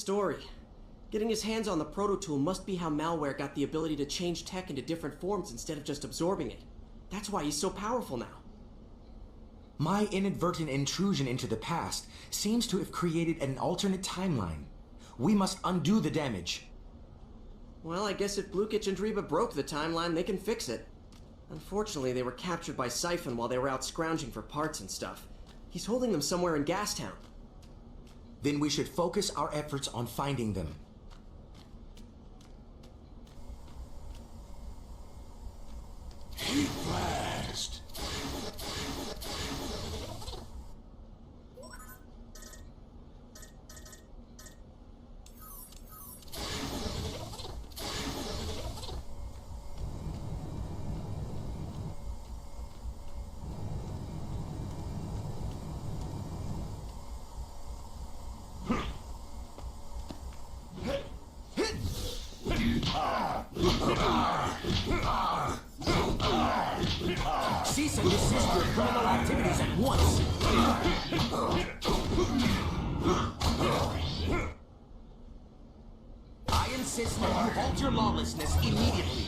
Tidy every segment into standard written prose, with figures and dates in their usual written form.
Story. Getting his hands on the proto-tool must be how malware got the ability to change tech into different forms instead of just absorbing it. That's why he's so powerful now. My inadvertent intrusion into the past seems to have created an alternate timeline. We must undo the damage. Well, I guess if Blukich and Driba broke the timeline, they can fix it. Unfortunately, they were captured by Siphon while they were out scrounging for parts and stuff. He's holding them somewhere in Gastown. Then we should focus our efforts on finding them. Blast! Cease and desist your criminal activities at once! I insist that you halt your lawlessness immediately.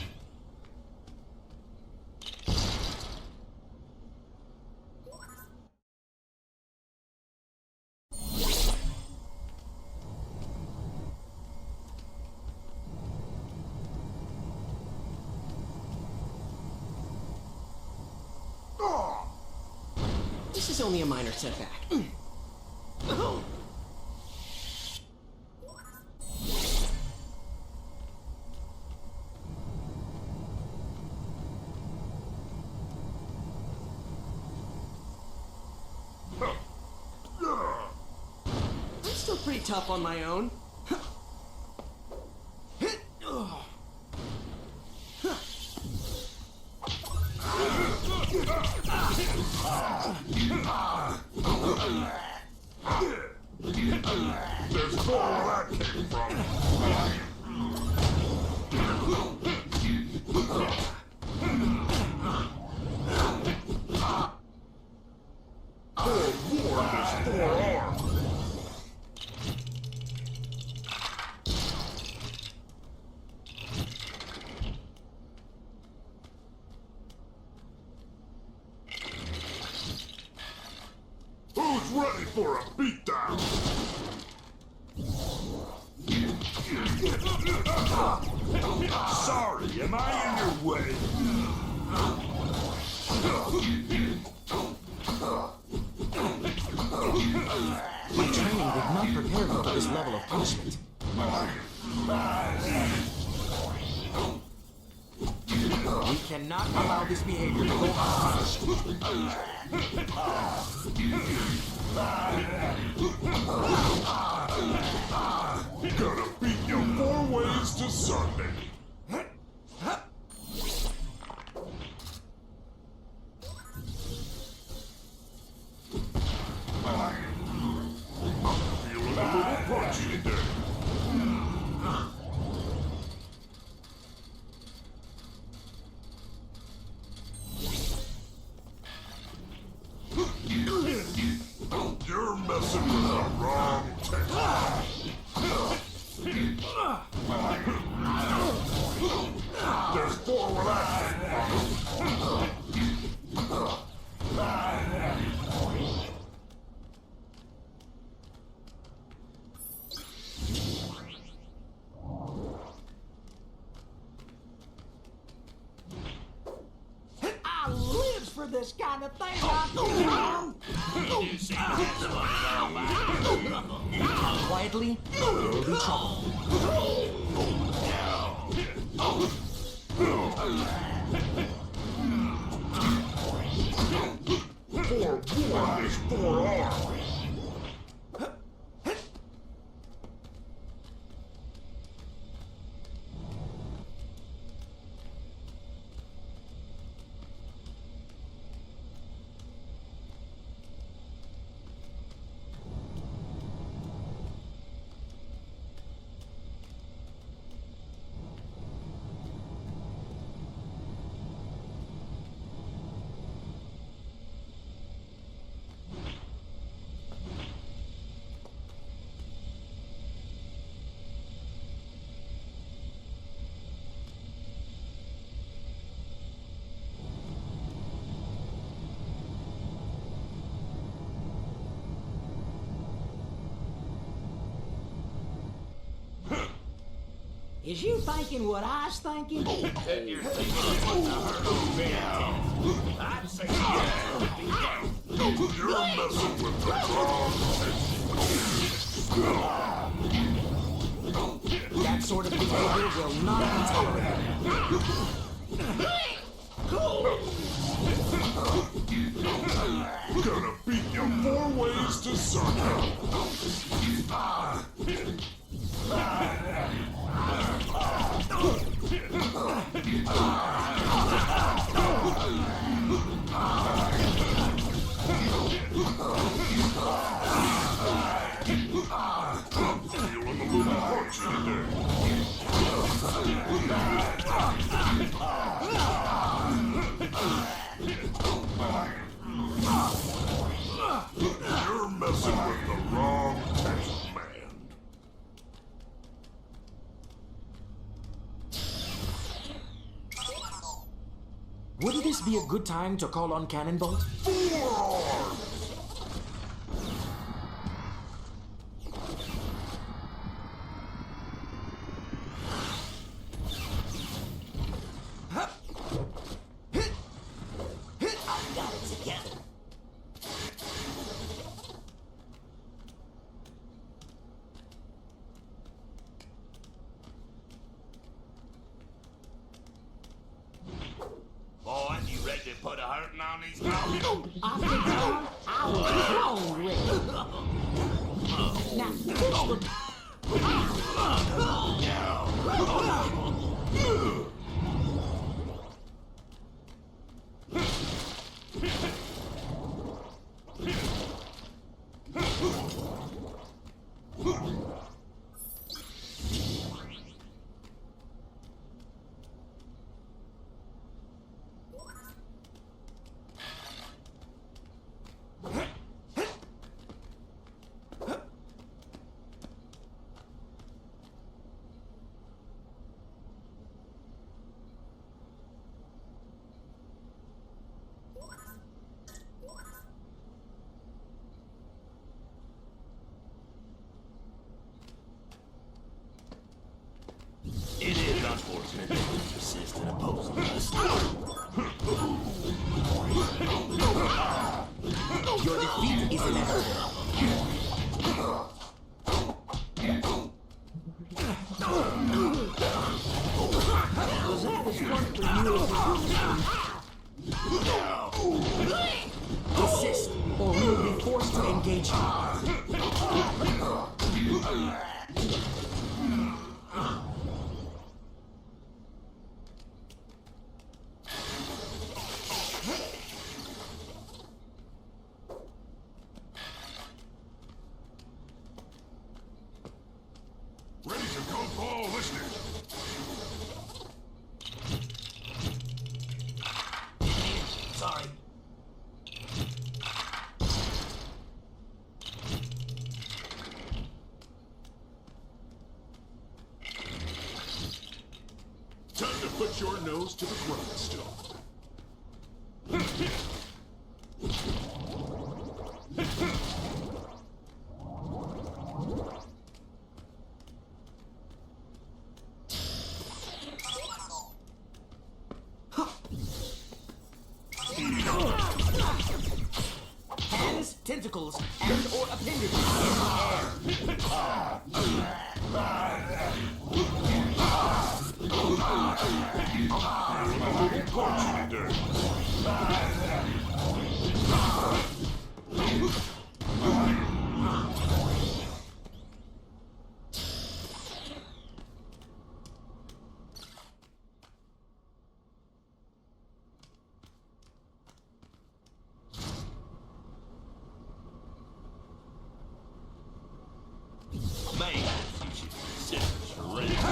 This is only a minor setback. I'm still pretty tough on my own. There's more where that came from. Forewarned is forearmed. Who's ready for a beatdown? Sorry, am I in your way? My training did not prepare me for this level of punishment. We cannot allow this behavior to go unpunished. Gonna beat you 4 ways to Sunday. Feeling a little punchy today. You're messing with the wrong technique. There's 4 where that came from. I live for this kind of thing. Quietly, there will be trouble. Forewarned is forearmed. Is you thinking what I was thinking? If you're thinking it's what the hurt on very I'd say yeah. You're messing with the wrong That sort of behavior will not be tolerated. Gonna beat you 4 ways to Sunday. Feeling a little punchy today. You're messing with the wrong test man. Wouldn't this be a good time to call on Cannonbolt? Forearms! I got it together. Boy, you ready to put a hurting on these dogs? I think I was wrong with it. Now, push the... It is unfortunate that you persist in opposing us. Your defeat is inevitable. Was that as fun for you as it was? Desist, or we will be forced to engage you. Ready to go, Paul, listening. Sorry. Time to put your nose to the grindstone. Hands, tentacles, and or appendages in the air. Punchy today. Man, you should consider surrender.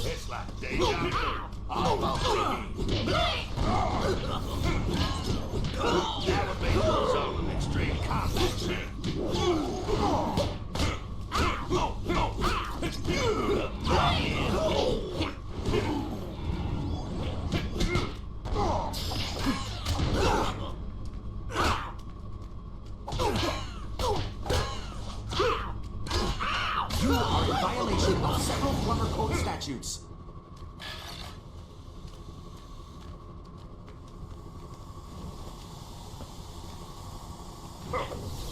It's like deja vu. All about that would be the result of extreme combat. violation of several Plumber Code statutes.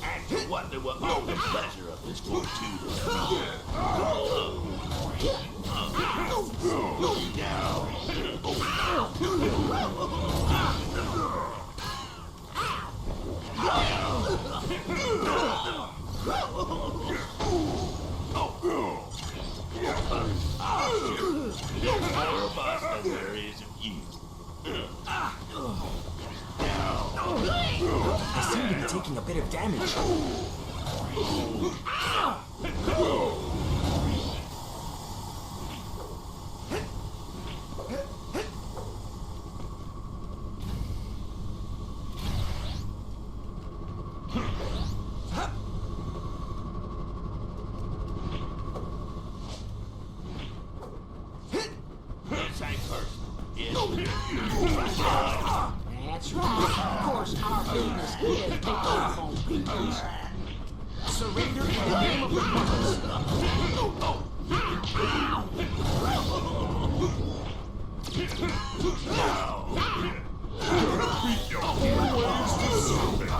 I do wonder what all the pleasure of this fortuitous There's more of us than there is of you. I seem to be taking a bit of damage. That's right. Of course, our business is big on people. Surrender in the name of the plumbers. Beat you 4 ways to Sunday.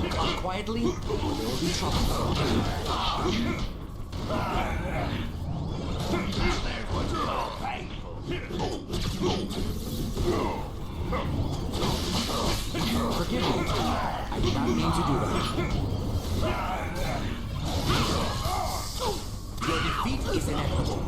Come quietly, or there will be trouble. There's what's called painful. Forgive me. I did not mean to do that. Your defeat is inevitable.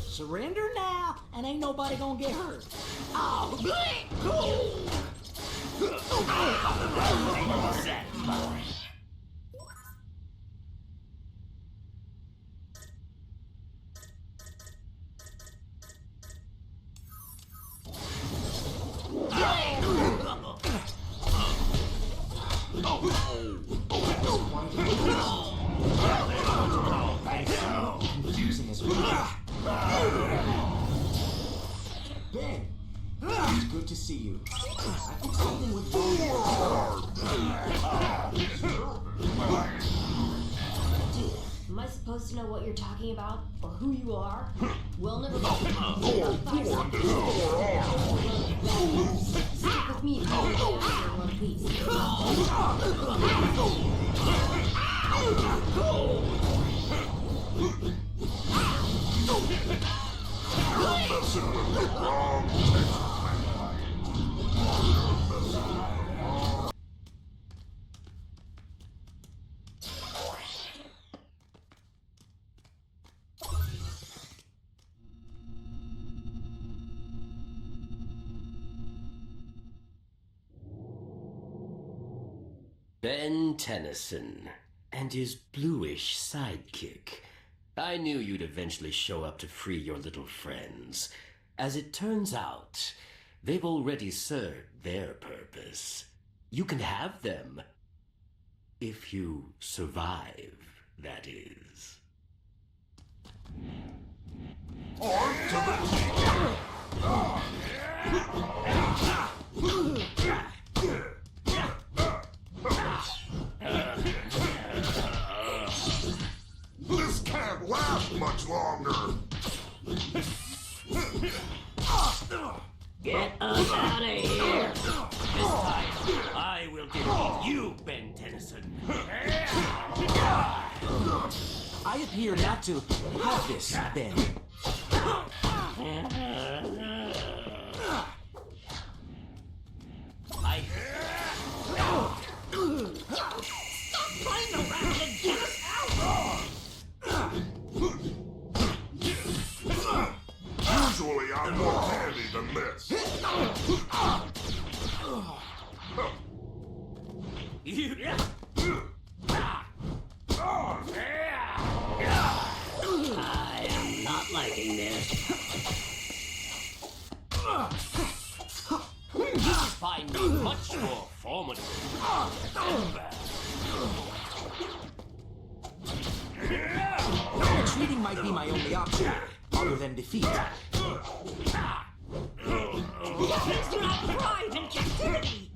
Surrender now, and ain't nobody gonna get hurt. Oh, Confusing as well. Ben, it's good to see you. I think something went wrong. Dude, am I supposed to know what you're talking about or who you are? We'll never Stick with me if you want to answer in one piece. You're messing with the wrong Ben Tennyson and his bluish sidekick. I knew you'd eventually show up to free your little friends. As it turns out, they've already served their purpose. You can have them. If you survive, that is. This can't last much longer. Get us out of here! This time, I will defeat you, Ben Tennyson. I appear not to have this, Ben. Actually, I'm more handy than this. I am not liking this. You find me much more formidable. Retreating might be my only option, other than defeat. Kids do not thrive in captivity!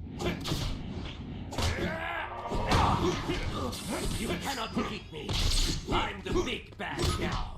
You cannot defeat me. I'm the big bad now.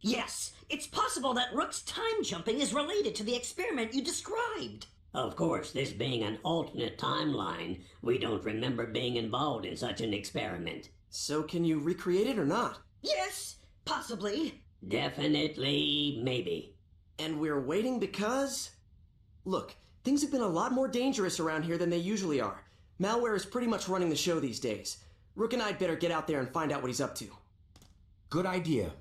Yes, it's possible that Rook's time jumping is related to the experiment you described. Of course, this being an alternate timeline, we don't remember being involved in such an experiment. So can you recreate it or not? Yes, possibly. Definitely, maybe. And we're waiting because... Look, things have been a lot more dangerous around here than they usually are. Malware is pretty much running the show these days. Rook and I'd better get out there and find out what he's up to. Good idea.